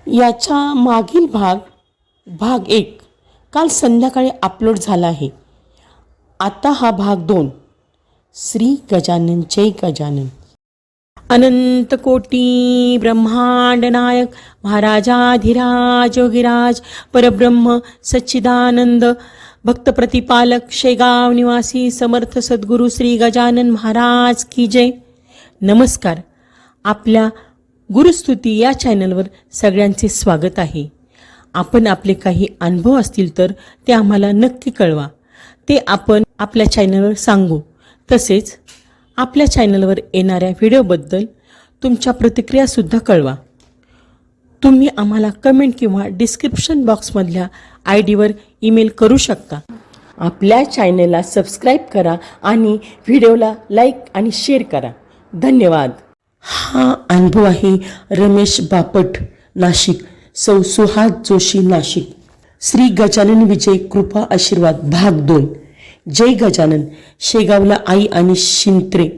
याचा मागील भाग 1 काल संध्याकाळी अपलोड झाला आहे. आता हा भाग 2. श्री गजानन जय गजानन. अनंत कोटी ब्रह्मांड नायक महाराजाधिराज योगीराज परब्रह्म सच्चिदानंद भक्त प्रतिपालक शेगाव निवासी समर्थ सद्गुरू श्री गजानन महाराज की जय. नमस्कार. आपल्या गुरुस्तुती या चॅनलवर सगळ्यांचे स्वागत आहे. आपण आपले काही अनुभव असतील तर ते आम्हाला नक्की कळवा. ते आपण आपल्या चॅनलवर सांगू. तसेच आपल्या चॅनलवर येणाऱ्या व्हिडिओबद्दल तुमच्या प्रतिक्रियासुद्धा कळवा. तुम्ही आम्हाला कमेंट किंवा डिस्क्रिप्शन बॉक्समधल्या ID वर ईमेल करू शकता. आपल्या चॅनलला सबस्क्राईब करा आणि व्हिडिओला लाईक आणि शेअर करा. धन्यवाद. हा अनुभव आहे रमेश बापट नाशिक, सौ सुहास जोशी नाशिक. श्री गजानन विजय कृपा आशीर्वाद भाग 2. जय गजानन. शेगावला आई आणि शिंत्रे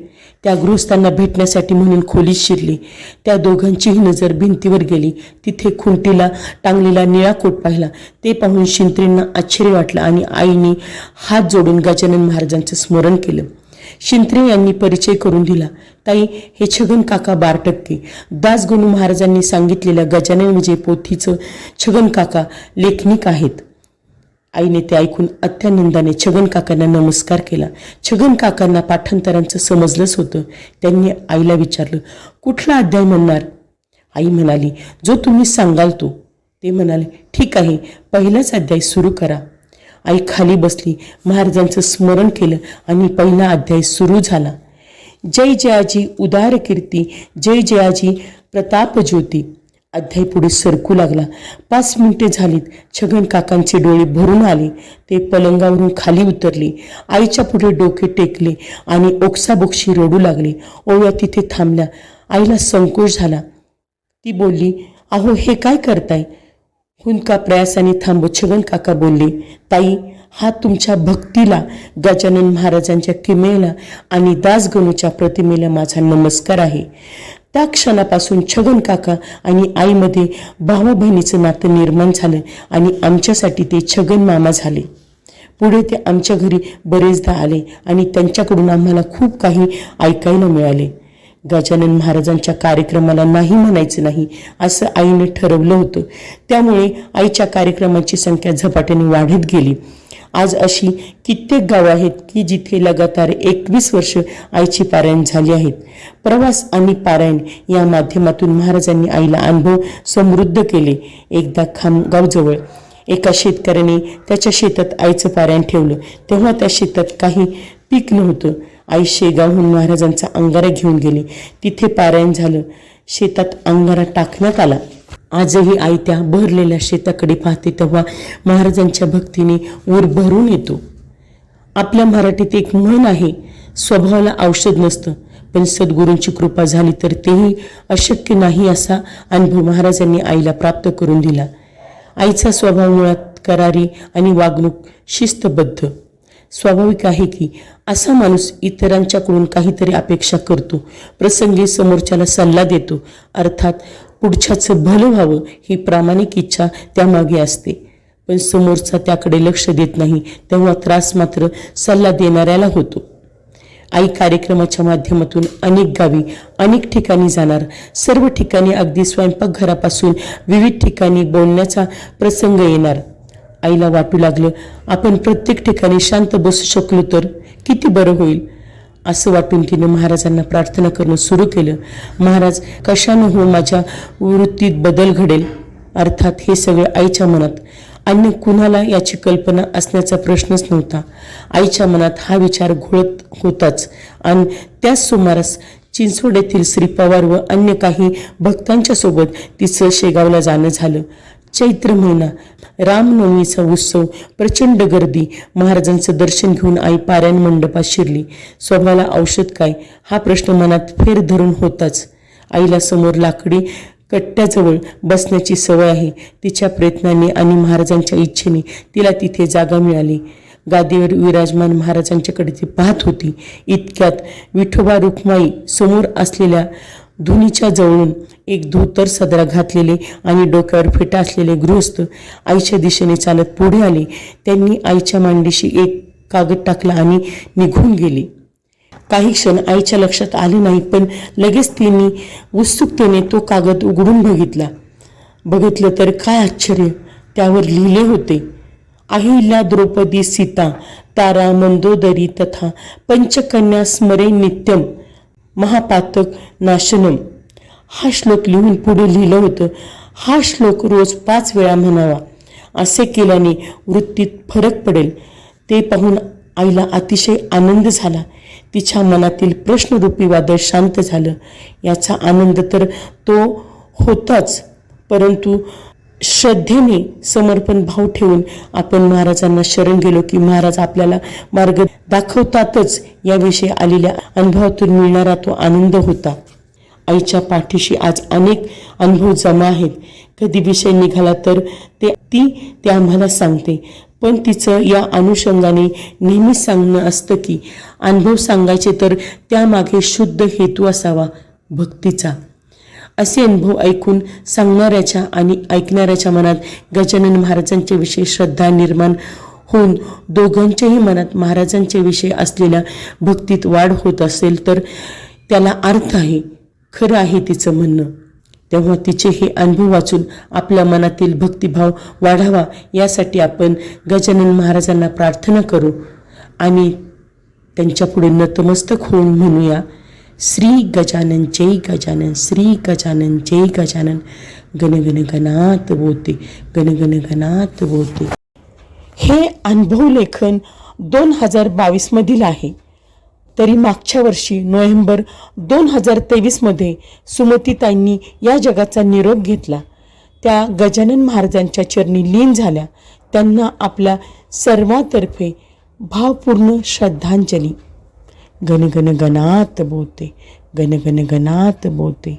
त्या गृहस्थांना भेटण्यासाठी म्हणून खोलीत शिरली. त्या दोघांचीही नजर भिंतीवर गेली. तिथे खुंटीला टांगलेला निळा कोट पाहिला. ते पाहून शिंत्रेंना आश्चर्य वाटलं आणि आईने हात जोडून गजानन महाराजांचं स्मरण केलं. शिंत्रे यांनी परिचय करून दिला. ताई, हे छगन काका 12% दासगणू महाराजांनी सांगितलेल्या गजानन विजय पोथीचं छगन काका लेखनिक आहेत. आईने ते ऐकून अत्यानंदाने छगन काकांना नमस्कार केला. छगन काकांना पाठांतरांचं समजलंच होतं. त्यांनी आईला विचारलं, कुठला अध्याय म्हणणार? आई म्हणाली, जो तुम्ही सांगाल तो. ते म्हणाले, ठीक आहे, पहिलाच अध्याय सुरू करा. आई खाली बसली, महाराजांचं स्मरण केलं आणि पहिला अध्याय सुरू झाला. जय जयाजी उदार कीर्ती, जय जयाजी प्रताप ज्योती. अध्याय पुढे सरकू लागला. 5 मिनिटे झालीत. छगन काकांचे डोळे भरून आले. ते पलंगावरून खाली उतरले. आईच्या पुढे डोके टेकले आणि ओक्साबोक्शी रडू लागले. ओव्या तिथे थांबल्या. आईला संकोच झाला. ती बोलली, अहो, हे काय करताय? हुंदका प्रयासाने थांबवत छगन काका बोलले, ताई, हा तुमच्या भक्तीला, गजानन महाराजांच्या किमयेला आणि दासगणूच्या प्रतिमेला माझा नमस्कार आहे. त्या क्षणापासून छगन काका आणि आईमध्ये भावा बहिणीचं नातं निर्माण झालं आणि आमच्यासाठी ते छगन मामा झाले. पुढे ते आमच्या घरी बरेचदा आले आणि त्यांच्याकडून आम्हाला खूप काही ऐकायला मिळाले. गजानन महाराजांच्या कार्यक्रमाला नाही म्हणायचं नाही असं आईने ठरवलं होतं. त्यामुळे आईच्या कार्यक्रमाची संख्या झपाट्याने वाढत गेली. आज अशी कित्येक गावं आहेत की जिथे लगातार 21 वर्ष आईची पारायण झाली आहेत. प्रवास आणि पारायण या माध्यमातून महाराजांनी आईला अनुभव समृद्ध केले. एकदा खामगावजवळ एका शेतकऱ्याने त्याच्या शेतात आईचं पारायण ठेवलं. तेव्हा त्या शेतात काही पीक नव्हतं. आई शेगावहून महाराजांचा अंगारा घेऊन गेली. तिथे पारायण झालं. शेतात अंगारा टाकण्यात आला. आजही आई त्या भरलेल्या शेताकडे पाहते तेव्हा महाराजांच्या भक्तीने ऊर भरून येतो. आपल्या मराठीत एक म्हण आहे, स्वभावाला औषध नसतं, पण सद्गुरूंची कृपा झाली तर तेही अशक्य नाही असा अनुभव महाराजांनी आईला प्राप्त करून दिला. आईचा स्वभाव मुळात करारी आणि वागणूक शिस्तबद्ध. स्वाभाविक आहे की असा माणूस इतरांच्याकडून काहीतरी अपेक्षा करतो, प्रसंगी समोरच्याला सल्ला देतो. अर्थात पुढच्याचं भलं व्हावं ही प्रामाणिक इच्छा त्यामागे असते. पण समोरचा त्याकडे लक्ष देत नाही तेव्हा त्रास मात्र सल्ला देणाऱ्याला होतो. आई कार्यक्रमाच्या माध्यमातून अनेक गावी, अनेक ठिकाणी जाणार. सर्व ठिकाणी, अगदी स्वयंपाकघरापासून विविध ठिकाणी बोलण्याचा प्रसंग येणार. आईला वाटू लागलं, आपण प्रत्येक ठिकाणी शांत बसू शकलो तर किती बरं होईल. असं वाटून तिने महाराजांना प्रार्थना करणं सुरू केलं. महाराज, कशानं हो माझ्या वृत्तीत बदल घडेल. अर्थात हे सगळं आईच्या मनात. अन्य कुणाला याची कल्पना असण्याचा प्रश्नच नव्हता. आईच्या मनात हा विचार घोळत होताच. आणि त्याच सुमारास चिंचवड येथील श्री पवार व अन्य काही भक्तांच्या सोबत तिचं शेगावला जाणं झालं. चैत्र महिना, रामनवमीचा उत्सव, प्रचंड गर्दी. महाराजांचं दर्शन घेऊन आई पारायण मंडपात शिरली. स्वभावाला औषध काय हा प्रश्न मनात फेर धरून होताच. आईला समोर लाकडी कट्ट्याजवळ बसण्याची सवय आहे. तिच्या प्रयत्नाने आणि महाराजांच्या इच्छेने तिला तिथे जागा मिळाली. गादीवर विराजमान महाराजांच्याकडे ती पाहत होती. इतक्यात विठोबा रुक्माई समोर असलेल्या धुनीच्या जवळून एक धोतर सदरा घातलेले आणि डोक्यावर फेटा असलेले गृहस्थ आईच्या दिशेने चालत पुढे आले. त्यांनी आईच्या मांडीशी एक कागद टाकला आणि निघून गेले. काही क्षण आईच्या लक्षात आले नाही, पण लगेच तिने उत्सुकतेने तो कागद उघडून बघितलं तर काय आश्चर्य! त्यावर लिहिले होते, अहिल्या द्रौपदी सीता तारा मंदोदरी तथा पंचकन्या स्मरे नित्यम महापातक नाशनम. हा श्लोक लिहून पुढे लिहिलं होतं, हा श्लोक रोज 5 वेळा म्हणावा. असे केल्याने वृत्तीत फरक पडेल. ते पाहून आईला अतिशय आनंद झाला. तिच्या मनातील प्रश्नरूपी वादळ शांत झालं. याचा आनंद तर तो होताच, परंतु श्रद्धेने समर्पण भाव ठेवून आपण महाराजांना शरण गेलो की महाराज आपल्याला मार्ग दाखवतातच, याविषयी आलेल्या अनुभवातून मिळणारा तो आनंद होता. आईच्या पाठीशी आज अनेक अनुभव जमा आहेत. कधी विषय निघाला तर ती आम्हाला सांगते, पण तिचं या अनुषंगाने नेहमीच सांगणं असतं की अनुभव सांगायचे तर त्यामागे शुद्ध हेतू असावा, भक्तीचा. असे अनुभव ऐकून सांगणाऱ्याच्या आणि ऐकणाऱ्याच्या मनात गजानन महाराजांच्या विषयी श्रद्धा निर्माण होऊन दोघांच्याही मनात महाराजांच्या विषयी असलेल्या भक्तीत वाढ होत असेल तर त्याला अर्थ आहे, खरं आहे तिचं म्हणणं. तेव्हा तिचे हे अनुभव वाचून आपल्या मनातील भक्तिभाव वाढावा, यासाठी आपण गजानन महाराजांना प्रार्थना करू आणि त्यांच्यापुढे नतमस्तक होऊन म्हणूया, श्री गजानन जय गजानन, श्री गजानन जय गजानन, गण गण गणात बोते, गण गण गणात बोते. हे अनुभव लेखन 2022 मधील आहे. तरी मागच्या वर्षी नोव्हेंबर 2023 सुमतीताईंनी या जगाचा निरोप घेतला. त्या गजानन महाराजांच्या चरणी लीन झाल्या. त्यांना आपल्या सर्वांतर्फे भावपूर्ण श्रद्धांजली. गण गण गणात बोते, गण गण गणात बोते.